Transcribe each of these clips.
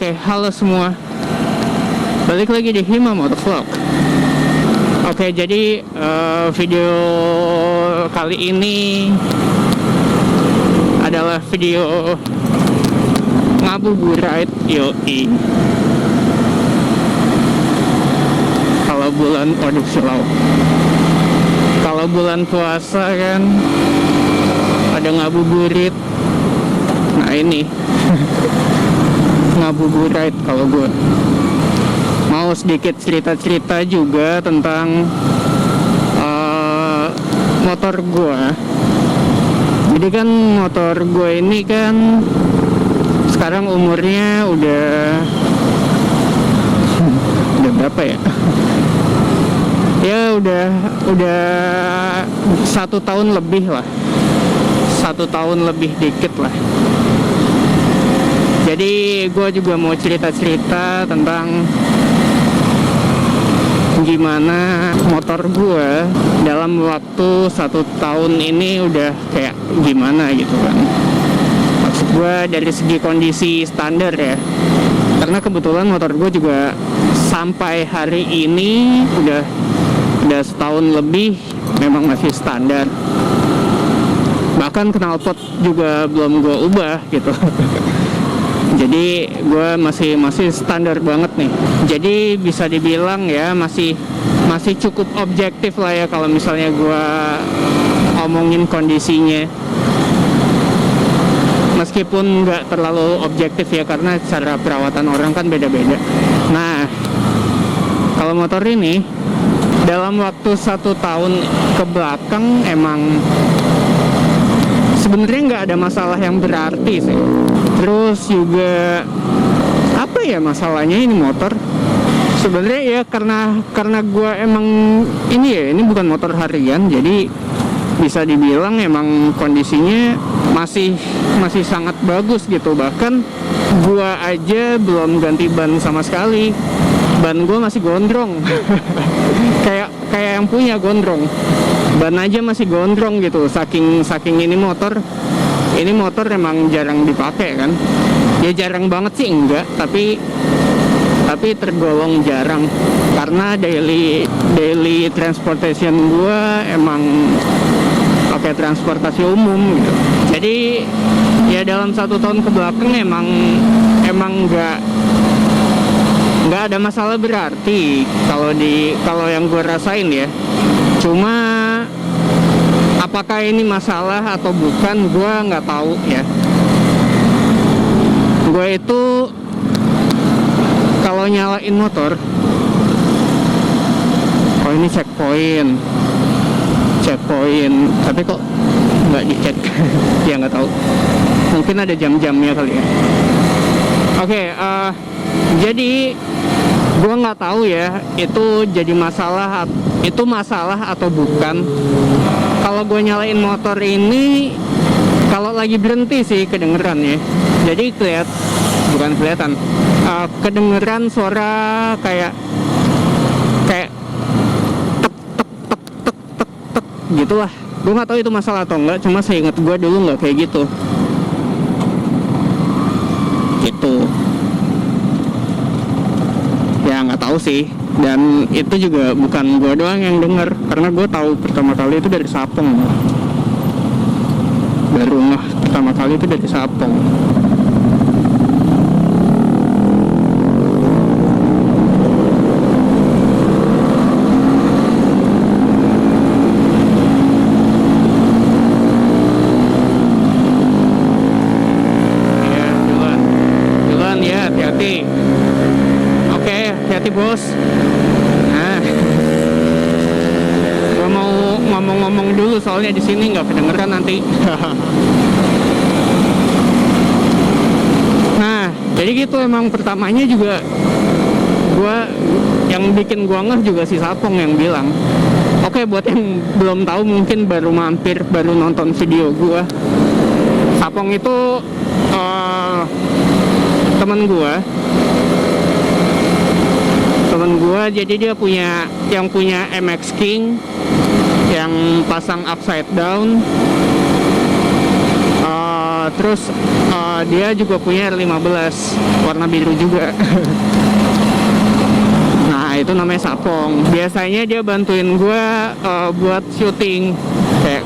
Oke, halo semua. Balik lagi di Hima Motovlog. Oke, jadi video kali ini adalah video ngabuburit yoi. Kalau bulan silau. Kalau bulan puasa kan ada ngabuburit. Nah ini ngabuburit kalau gue mau sedikit cerita-cerita juga tentang motor gue. Jadi kan motor gue ini kan sekarang umurnya udah berapa ya? Ya udah 1 tahun lebih lah, 1 tahun lebih dikit lah. Jadi gue juga mau cerita-cerita tentang gimana motor gue dalam waktu 1 tahun ini udah kayak gimana gitu kan. Maksud gue dari segi kondisi standar ya, karena kebetulan motor gue juga sampai hari ini udah 1 tahun lebih memang masih standar. Bahkan knalpot juga belum gue ubah gitu. Jadi gue masih standar banget nih. Jadi bisa dibilang ya masih cukup objektif lah ya kalau misalnya gue omongin kondisinya. Meskipun nggak terlalu objektif ya, karena cara perawatan orang kan beda-beda. Nah, kalau motor ini dalam waktu 1 tahun ke belakang emang sebenarnya nggak ada masalah yang berarti sih. Terus juga apa ya masalahnya ini motor? Sebenarnya ya karena gue emang ini bukan motor harian, jadi bisa dibilang emang kondisinya masih sangat bagus gitu. Bahkan gue aja belum ganti ban sama sekali. Ban gue masih gondrong. kayak yang punya gondrong. Ban aja masih gondrong gitu. Saking ini motor emang jarang dipakai kan. Ya jarang banget sih enggak, tapi tergolong jarang karena daily transportation gue emang pakai transportasi umum gitu. Jadi ya dalam 1 tahun ke belakang emang nggak ada masalah berarti kalau yang gue rasain ya. Cuma apakah ini masalah atau bukan, gue nggak tahu ya. Gue itu kalau nyalain motor, oh ini checkpoint, tapi kok nggak dicek? Ya nggak tahu. Mungkin ada jam-jamnya kali ya. Oke, jadi gue nggak tahu ya itu jadi masalah atau bukan. Kalau gue nyalain motor ini, kalau lagi berhenti sih kedengeran ya. Jadi kelihatan kedengeran suara kayak tek gitulah. Gue nggak tahu itu masalah atau enggak, cuma seingat gue dulu nggak kayak gitu. Gitu. Ya nggak tahu sih. Dan itu juga bukan gue doang yang denger, karena gue tahu pertama kali itu dari Sapong. Baru pertama kali itu dari Sapong. Hati bos. Nah, gua mau ngomong dulu soalnya di sini nggak kedengeran nanti. Nah, jadi gitu emang pertamanya juga yang bikin gua ngeh juga si Sapong yang bilang. Oke, buat yang belum tahu mungkin baru nonton video gua. Sapong itu temen gua, jadi dia punya MX King yang pasang upside down, Terus dia juga punya R15 warna biru juga. Nah itu namanya Sapong. Biasanya dia bantuin gue buat syuting, kayak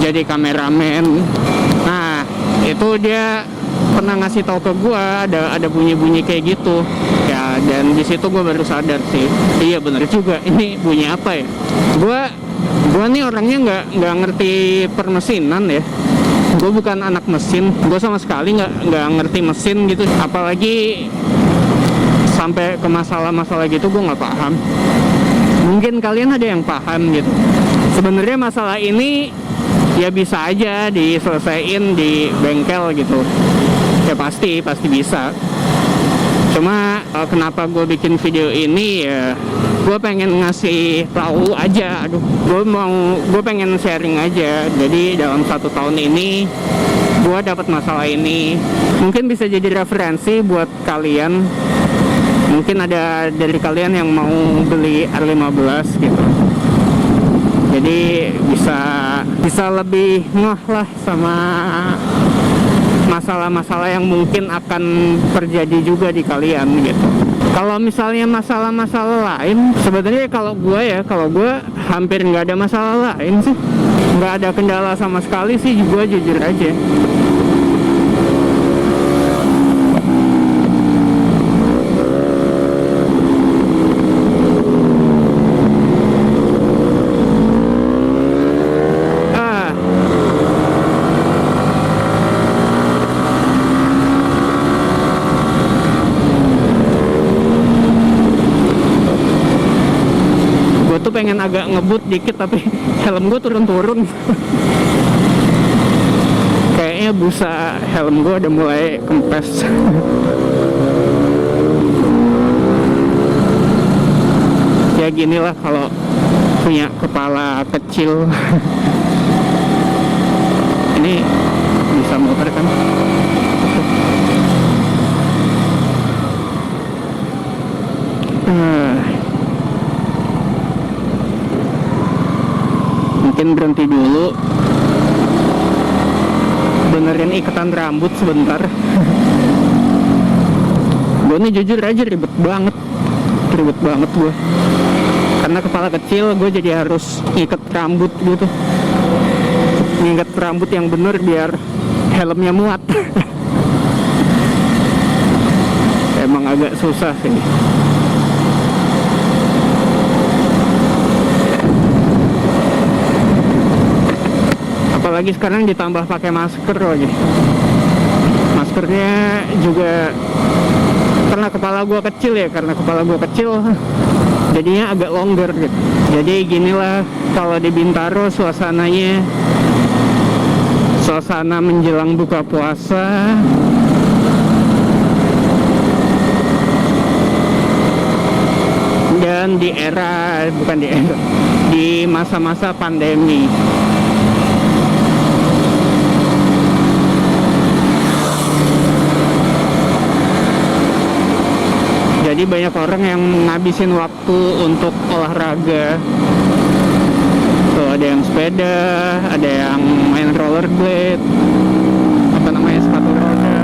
jadi kameramen. Nah itu dia pernah ngasih tahu ke gue ada bunyi-bunyi kayak gitu ya, dan di situ gue baru sadar sih, iya bener juga, ini bunyi apa ya. Gue nih orangnya nggak ngerti permesinan ya. Gue bukan anak mesin, gue sama sekali nggak ngerti mesin gitu, apalagi sampai ke masalah-masalah gitu gue nggak paham. Mungkin kalian ada yang paham gitu. Sebenarnya masalah ini ya bisa aja diselesaikan di bengkel gitu ya, pasti bisa. Cuma kenapa gue bikin video ini ya, gue pengen ngasih tahu aja. Gue pengen sharing aja. Jadi dalam 1 tahun ini gue dapat masalah ini, mungkin bisa jadi referensi buat kalian. Mungkin ada dari kalian yang mau beli R15 gitu, jadi bisa lebih ngeh lah sama masalah-masalah yang mungkin akan terjadi juga di kalian gitu. Kalau misalnya masalah-masalah lain, sebenarnya kalau gue hampir nggak ada masalah lain sih, nggak ada kendala sama sekali sih, gue jujur aja. Pengen agak ngebut dikit tapi helm gue turun-turun. Kayaknya busa helm gue udah mulai kempes. Ya ginilah kalau punya kepala kecil. Ini bisa muter kan? Mungkin berhenti dulu, benerin ikatan rambut sebentar. Gue nih jujur aja ribet banget gue, karena kepala kecil. Gue jadi harus ngikat rambut gitu, ngikat rambut yang bener biar helmnya muat. Emang agak susah sih. Apalagi sekarang ditambah pakai masker lagi. Maskernya juga karena kepala gua kecil ya, jadinya agak longgar gitu. Jadi ginilah kalau di Bintaro suasananya, suasana menjelang buka puasa. Dan di masa-masa pandemi. Jadi banyak orang yang ngabisin waktu untuk olahraga. Tuh ada yang sepeda, ada yang main rollerblade, sepatu roda.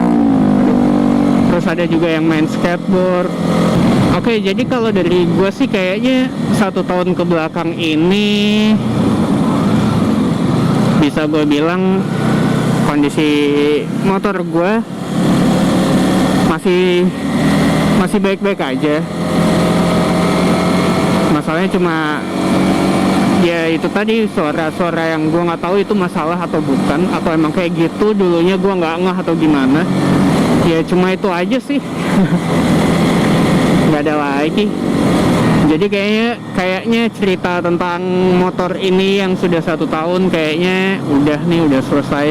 Terus ada juga yang main skateboard. Oke, jadi kalau dari gue sih kayaknya 1 tahun ke belakang ini bisa gue bilang kondisi motor gue masih baik-baik aja. Masalahnya cuma ya itu tadi, suara-suara yang gue nggak tahu itu masalah atau bukan, atau emang kayak gitu dulunya gue nggak ngeh atau gimana. Ya cuma itu aja sih. Nggak ada lagi. Jadi kayaknya cerita tentang motor ini yang sudah 1 tahun kayaknya udah selesai.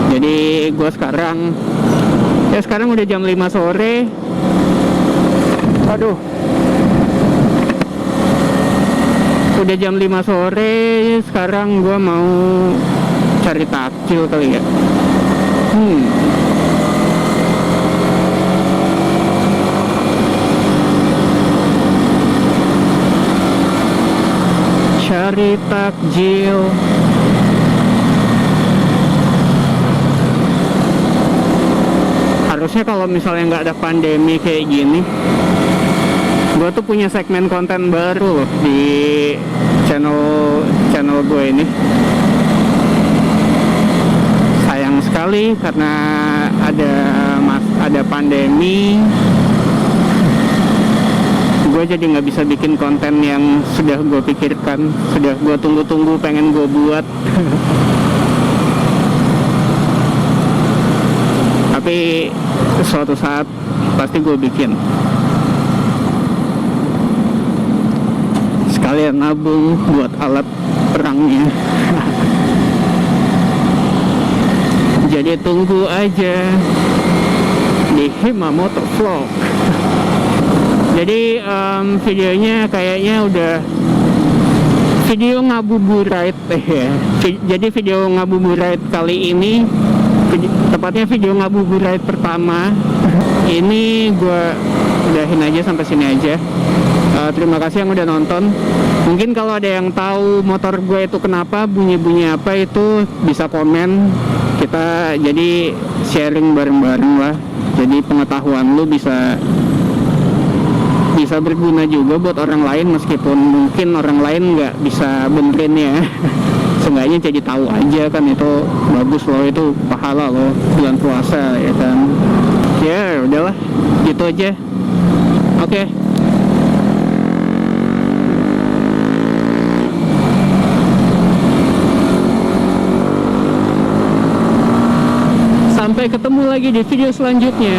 Jadi gue sekarang udah jam 5 sore. Aduh, udah jam 5 sore. Sekarang gue mau cari takjil kali ya. Cari takjil. harusnya kalau misalnya nggak ada pandemi kayak gini, gue tuh punya segmen konten baru loh di channel gue ini. Sayang sekali karena ada pandemi, gue jadi nggak bisa bikin konten yang sudah gue pikirkan, sudah gue tunggu-tunggu pengen gue buat. Tapi suatu saat pasti gue bikin. Sekalian nabung buat alat perangnya. Jadi tunggu aja di Himamoto Vlog. Jadi videonya kayaknya udah video ngabuburit ya. Jadi video ngabuburit kali ini, tepatnya video ngabuburit pertama ini gue udahin aja sampai sini aja. Terima kasih yang udah nonton. Mungkin kalau ada yang tahu motor gue itu kenapa, bunyi-bunyi apa, itu bisa komen. Kita jadi sharing bareng-bareng lah. Jadi pengetahuan lu bisa berguna juga buat orang lain, meskipun mungkin orang lain nggak bisa benerin ya. Seenggaknya jadi tahu aja kan, itu bagus loh, itu pahala loh bulan puasa ya kan. Ya udahlah, gitu aja. Oke. Sampai ketemu lagi di video selanjutnya.